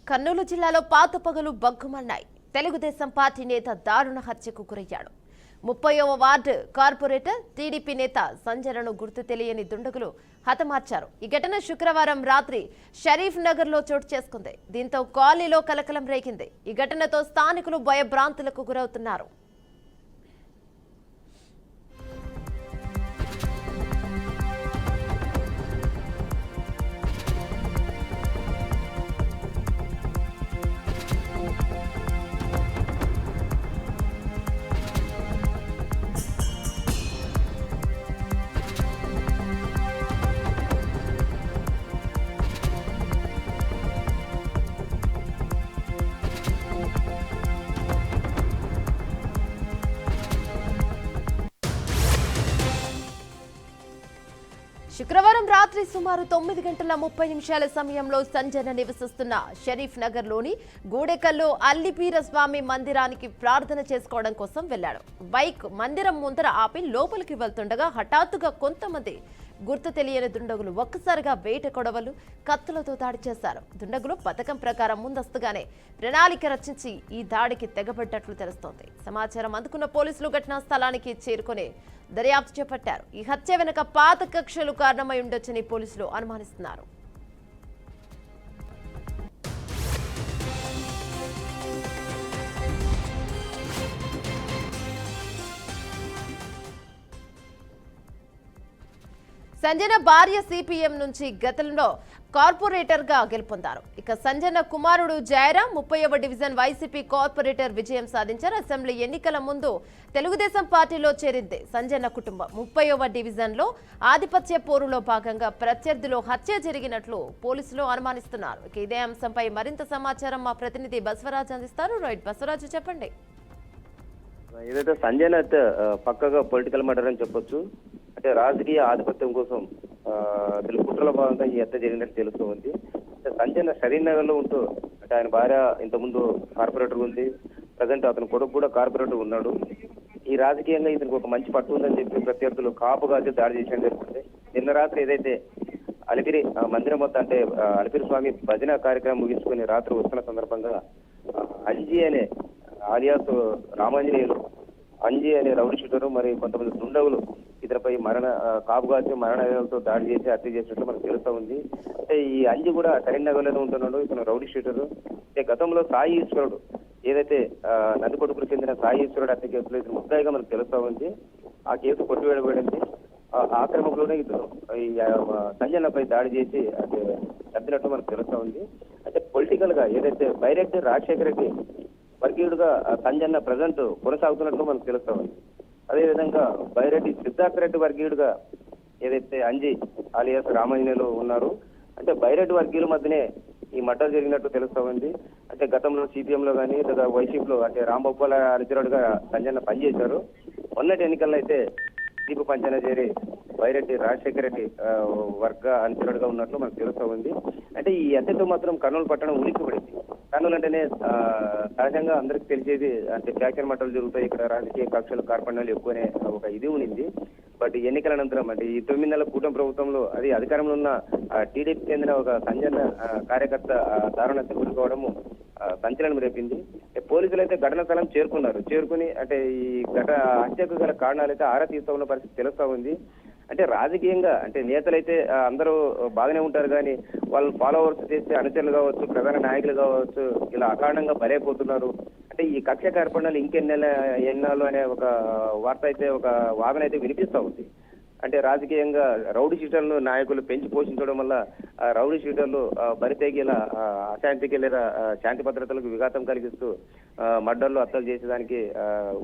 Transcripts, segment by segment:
కర్నూలు జిల్లాలో పాత పగలు బగ్గుమన్నాయి. తెలుగుదేశం పార్టీ నేత దారుణ హత్యకు గురయ్యాడు. 30వ వార్డు కార్పొరేటర్ టీడీపీ నేత సంజనను గుర్తు తెలియని దుండగులు హతమార్చారు. ఈ ఘటన శుక్రవారం రాత్రి షరీఫ్ నగర్ లో చోటు చేసుకుంది. దీంతో కాలనీలో కలకలం రేగింది. ఈ ఘటనతో స్థానికులు భయభ్రాంతులకు గురవుతున్నారు. శుక్రవారం రాత్రి సుమారు 9:30 సమయంలో సంజన నివసిస్తున్న షరీఫ్ నగర్ లోని గూడెకల్లో అల్లిపీర స్వామి మందిరానికి ప్రార్థన చేసుకోవడం కోసం వెళ్లాడు. బైక్ మందిరం ముందర ఆపి లోపలికి వెళ్తుండగా హఠాత్తుగా కొంతమంది గుర్తు తెలియని దుండగులు ఒక్కసారిగా వేట కొడవలు కత్తులతో దాడి చేశారు. దుండగులు పథకం ప్రకారం ముందస్తుగానే ప్రణాళిక రచించి ఈ దాడికి తెగబడ్డట్లు తెలుస్తోంది. సమాచారం అందుకున్న పోలీసులు ఘటనా స్థలానికి చేరుకుని దర్యాప్తు చేపట్టారు. ఈ హత్య వెనుక పాత కక్షలు కారణమై ఉండొచ్చని పోలీసులు అనుమానిస్తున్నారు. సంజన భార్య సిపిఎం నుంచి గతంలో కార్పొరేటర్ గా గెలుపొందారు. ఇక సంజన కుమారుడు జయరాం 30వ డివిజన్ వైసీపీ కార్పొరేటర్ విజయం సాధించారు. అసెంబ్లీ ఎన్నికల ముందు తెలుగుదేశం పార్టీలో చేరింది సంజన కుటుంబం. 30వ డివిజన్ లో ఆధిపత్య పోరులో భాగంగా ప్రత్యర్థిలో హత్య జరిగినట్లు పోలీసులు అనుమానిస్తున్నారు. ఇక ఇదే అంశంపై మరింత సమాచారం మా ప్రతినిధి బసవరాజు అందిస్తారు. రైట్ బసవరాజు, చెప్పండి. ఏదైతే సంజయ్ పక్కగా పొలిటికల్ మర్డర్ అని చెప్పొచ్చు. అంటే రాజకీయ ఆధిపత్యం కోసం కుట్రల భాగంగా ఈ హత్య జరిగినట్టు తెలుస్తుంది. అంటే సంజయ్ షరీఫ్ నగర్ లో ఉంటూ అంటే ఆయన భార్య ఇంతకుముందు కార్పొరేటర్ ఉంది, ప్రజెంట్ అతని కొడుకు కూడా కార్పొరేటర్ ఉన్నాడు. ఈ రాజకీయంగా ఇతనికి ఒక మంచి పట్టు ఉందని చెప్పి ప్రత్యర్థులు కాపుగా దాడి చేయడం జరుగుతుంది. నిన్న రాత్రి ఏదైతే అలిపిరి మందిరం మొత్తం అంటే అలిపిరి స్వామి భజన కార్యక్రమం ముగించుకుని రాత్రి వస్తున్న సందర్భంగా అంజీ అనే ఆలియాస్ రామాంజనేయులు అంజీ అనే రౌడీ షూటరు మరి కొంతమంది దుండగులు ఇతరపై కాపుగాచి మరణాలతో దాడి చేసి హత్య చేసినట్లు మనకు తెలుస్తూ ఉంది. అంటే ఈ అంజీ కూడా కరీంనగర్లోనే ఉంటున్నాడు. ఇతను రౌడీ షూటరు. అంటే గతంలో సాయి ఈశ్వరుడు ఏదైతే నందికొడుకుకు చెందిన సాయి ఈశ్వరుడు హత్య కేసులో ఇతను ముద్దాయిగా మనకు తెలుస్తూ ఉంది. ఆ కేసు కొట్టివేయబడింది. ఆ క్రమంలోనే ఇతను ఈ సంజనపై దాడి చేసి అంటే చంపినట్టు మనకు తెలుస్తూ ఉంది. అంటే పొలిటికల్ గా ఏదైతే బైరెడ్డి రాజశేఖర రెడ్డి వర్గీయుడుగా సంజన్న ప్రజెంట్ కొనసాగుతున్నట్లు మనకు తెలుస్తా ఉంది. అదేవిధంగా బైరెడ్డి సిద్ధార్థ రెడ్డి వర్గీయుడుగా ఏదైతే అంజీ ఆలియాస్ రామాంజనేయులు ఉన్నారు. అంటే బైరెడ్డి వర్గీయుల మధ్యనే ఈ మర్డర్ జరిగినట్టు తెలుస్తా ఉంది. అంటే గతంలో సిపిఎం లో కానీ లేదా వైసీపీలో అంటే రాంగోపాల్ అనుచరుడుగా సంజన్న పనిచేశారు. మొన్నటి ఎన్నికల్లో అయితే దీపు పంచన చేరి బైరెడ్డి రాజశేఖర రెడ్డి వర్గ అనుచరుడుగా ఉన్నట్లు మనకు తెలుస్తూ ఉంది. అంటే ఈ హత్యతో మాత్రం కర్నూలు పట్టణం ఉలిక్కిపడింది. కర్నూలు అంటేనే సహజంగా అందరికి తెలిసేది అంటే ఫ్యాక్షన్ మట్టలు జరుగుతాయి, ఇక్కడ రాజకీయ కక్షలు కార్పణ్యాలు ఎక్కువనే ఒక ఇది ఉండింది. బట్ ఎన్నికల అనంతరం అంటే ఈ 9 నెలల కూటమి ప్రభుత్వంలో అది అధికారంలో ఉన్న టీడీపీ చెందిన ఒక సంజన కార్యకర్త దారుణ హత్య గురికోవడము సంచలనం రేపింది. పోలీసులు అయితే ఘటనా స్థలం చేరుకుని అంటే ఈ హత్యకు గల కారణాలు అయితే ఆరా తీస్తూ ఉన్న పరిస్థితి తెలుస్తూ ఉంది. అంటే రాజకీయంగా అంటే నేతలైతే అందరూ బాగానే ఉంటారు కానీ వాళ్ళు ఫాలోవర్స్ చేస్తే అనుచరులు కావచ్చు, ప్రధాన నాయకులు కావచ్చు, ఇలా అకారణంగా బలైపోతున్నారు. అంటే ఈ కక్ష కార్పణ్యాలు ఎన్నాళ్ళు అనే ఒక వార్త అయితే ఒక వాదన అయితే వినిపిస్తూ ఉంది. అంటే రాజకీయంగా రౌడీ షీటర్లు నాయకులు పెంచి పోషించడం వల్ల రౌడీ షీటర్లు బరితెగేలా అశాంతికి లేదా శాంతి భద్రతలకు విఘాతం కలిగిస్తూ మర్డర్లు హత్యలు చేసేదానికి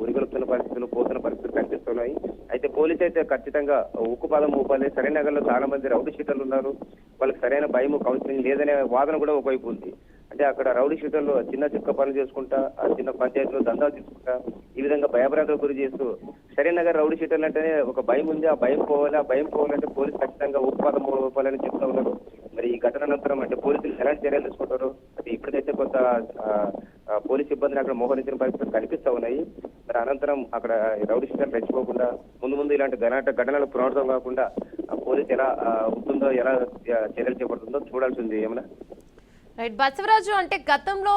ఉరిగొలుపుతున్న పరిస్థితులు పోతున్న పరిస్థితులు కనిపిస్తున్నాయి. అయితే పోలీసు అయితే ఖచ్చితంగా ఉక్కుపాదం ఊపాలి. షరీఫ్ నగర్ లో చాలా మంది రౌడీ షీటర్లు ఉన్నారు, వాళ్ళకి సరైన భయం కౌన్సిలింగ్ లేదనే వాదన కూడా ఒకవైపు ఉంది. అంటే అక్కడ రౌడీ షీటర్లు చిన్న చిక్క పనులు చేసుకుంటా చిన్న పంచాయతీలో దందాలు తీసుకుంటా ఈ విధంగా భయభ్రాంతులకు గురి చేస్తూ షరీఫ్ నగర్ రౌడీ షీటర్లు అంటేనే ఒక భయం ఉంది. ఆ భయం పోవాలంటే పోలీసు ఖచ్చితంగా ఉత్పాదం పోవాలని చెప్తా ఉన్నారు. మరి ఈ ఘటన అనంతరం అంటే పోలీసులు ఎలాంటి చర్యలు తీసుకుంటారు? అంటే ఇప్పటికైతే కొంత పోలీసు సిబ్బందిని అక్కడ మోహరించిన పరిస్థితులు కనిపిస్తా ఉన్నాయి. మరి అనంతరం అక్కడ రౌడీ షీటర్లు రెచ్చిపోకుండా ముందు ఇలాంటి ఘటనలు పునరావృతం కాకుండా పోలీసు ఎలా ఉంటుందో ఎలా చర్యలు చేపడుతుందో చూడాల్సింది. ఏమన్నా రైట్ బసవరాజు, అంటే గతంలో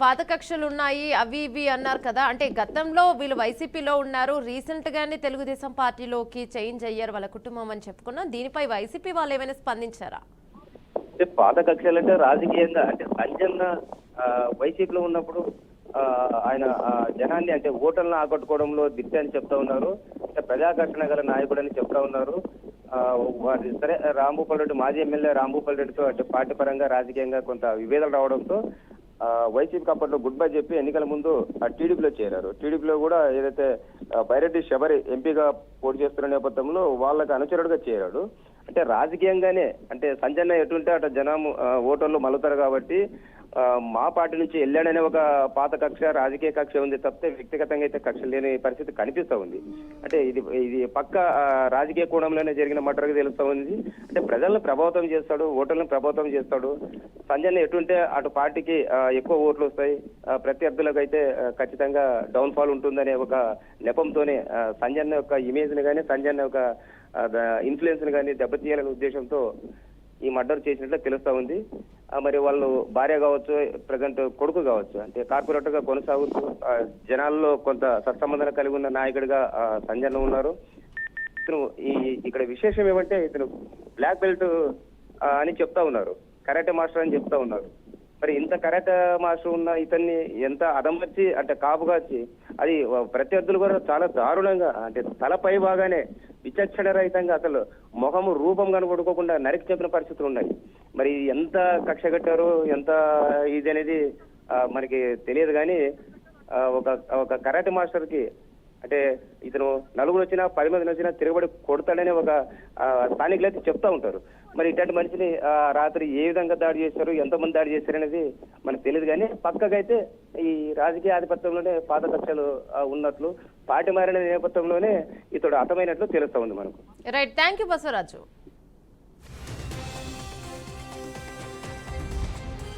పాత కక్షలు ఉన్నాయి అవి ఇవి అన్నారు కదా, అంటే గతంలో వీళ్ళు వైసీపీలో ఉన్నారు, రీసెంట్ గానే తెలుగుదేశం పార్టీలోకి చేంజ్ అయ్యారు వాళ్ళ కుటుంబం అని చెప్పుకున్నాం. దీనిపై వైసీపీ వాళ్ళు ఏమైనా స్పందించారా? అంటే పాత కక్షలు అంటే రాజకీయంగా అంటే సంజన్న వైసీపీలో ఉన్నప్పుడు ఆయన జనాన్ని అంటే ఓటర్లను ఆకట్టుకోవడంలో దిట్ట అని చెప్తా ఉన్నారు. అంటే ప్రజాకర్షణ గల నాయకుడు అని చెప్తా ఉన్నారు. సరే, రాంభూపాల్ రెడ్డి మాజీ ఎమ్మెల్యే రాంభూపాల్ రెడ్డితో అంటే పార్టీ పరంగా రాజకీయంగా కొంత విభేదాలు రావడంతో వైసీపీకి అప్పట్లో గుడ్ బై చెప్పి ఎన్నికల ముందు టీడీపీలో చేరారు. టీడీపీలో కూడా ఏదైతే బైరెడ్డి శబరి ఎంపీగా పోటీ చేస్తున్న నేపథ్యంలో వాళ్ళకి అనుచరుడుగా చేరాడు. అంటే రాజకీయంగానే అంటే సంజయ్ ఎటుంటే అటు జనం ఓటర్లు మలుతారు కాబట్టి మా పార్టీ నుంచి వెళ్ళాడనే ఒక పాత కక్ష రాజకీయ కక్ష ఉంది తప్పితే వ్యక్తిగతంగా అయితే కక్ష లేని పరిస్థితి కనిపిస్తా ఉంది. అంటే ఇది పక్క రాజకీయ కోణంలోనే జరిగిన మటర్గా తెలుస్తా ఉంది. అంటే ప్రజలను ప్రభావితం చేస్తాడు, ఓటర్లను ప్రభావితం చేస్తాడు. సంజయ్ ఎటుంటే అటు పార్టీకి ఎక్కువ ఓట్లు వస్తాయి, ప్రత్యర్థులకు అయితే ఖచ్చితంగా డౌన్ ఫాల్ ఉంటుందనే ఒక నెపంతోనే సంజయ్ యొక్క ఇమేజ్ ని కానీ సంజయ్ యొక్క ఇన్ఫ్లుయెన్స్ ని కానీ దెబ్బతీయాలనే ఉద్దేశంతో ఈ మర్డర్ చేసినట్లు తెలుస్తా ఉంది. మరి వాళ్ళు భార్య కావచ్చు, ప్రజెంట్ కొడుకు కావచ్చు, అంటే కార్పొరేటర్ గా కొనసాగుతూ జనాల్లో కొంత సత్సంబంధాలు కలిగి ఉన్న నాయకుడిగా సంజయ్ ఉన్నారు. ఇతను ఇక్కడ విశేషం ఏమంటే ఇతను బ్లాక్ బెల్ట్ అని చెప్తా ఉన్నారు, కరాటే మాస్టర్ అని చెప్తా ఉన్నారు. మరి ఇంత కరాటే మాస్టర్ ఉన్న ఇతన్ని ఎంత అదమర్చి అంటే కాపుగాచి అది ప్రత్యర్థులు కూడా చాలా దారుణంగా అంటే తలపై బాగానే విచక్షణ రహితంగా అసలు మొహము రూపం కనబడుకోకుండా నరికి చెప్పిన పరిస్థితులు ఉన్నాయి. మరి ఎంత కక్ష కట్టారో ఎంత ఇది అనేది మనకి తెలియదు. కానీ ఒక కరాటే మాస్టర్ కి అంటే ఇతను నలుగురు వచ్చినా 10 మంది వచ్చినా తిరగబడి కొడతాడనే ఒక స్థానికులు అయితే చెప్తా ఉంటారు. మరి ఇట్లాంటి మనిషిని రాత్రి ఏ విధంగా దాడి చేశారు, ఎంతమంది దాడి చేశారు అనేది మనకు తెలియదు. కానీ పక్కకైతే ఈ రాజకీయ ఆధిపత్యంలోనే పాత కక్షలు ఉన్నట్లు, పార్టీ మారిన నేపథ్యంలోనే ఇతడు అర్థమైనట్లు తెలుస్తా ఉంది మనకు. Right, thank you Basavaraju.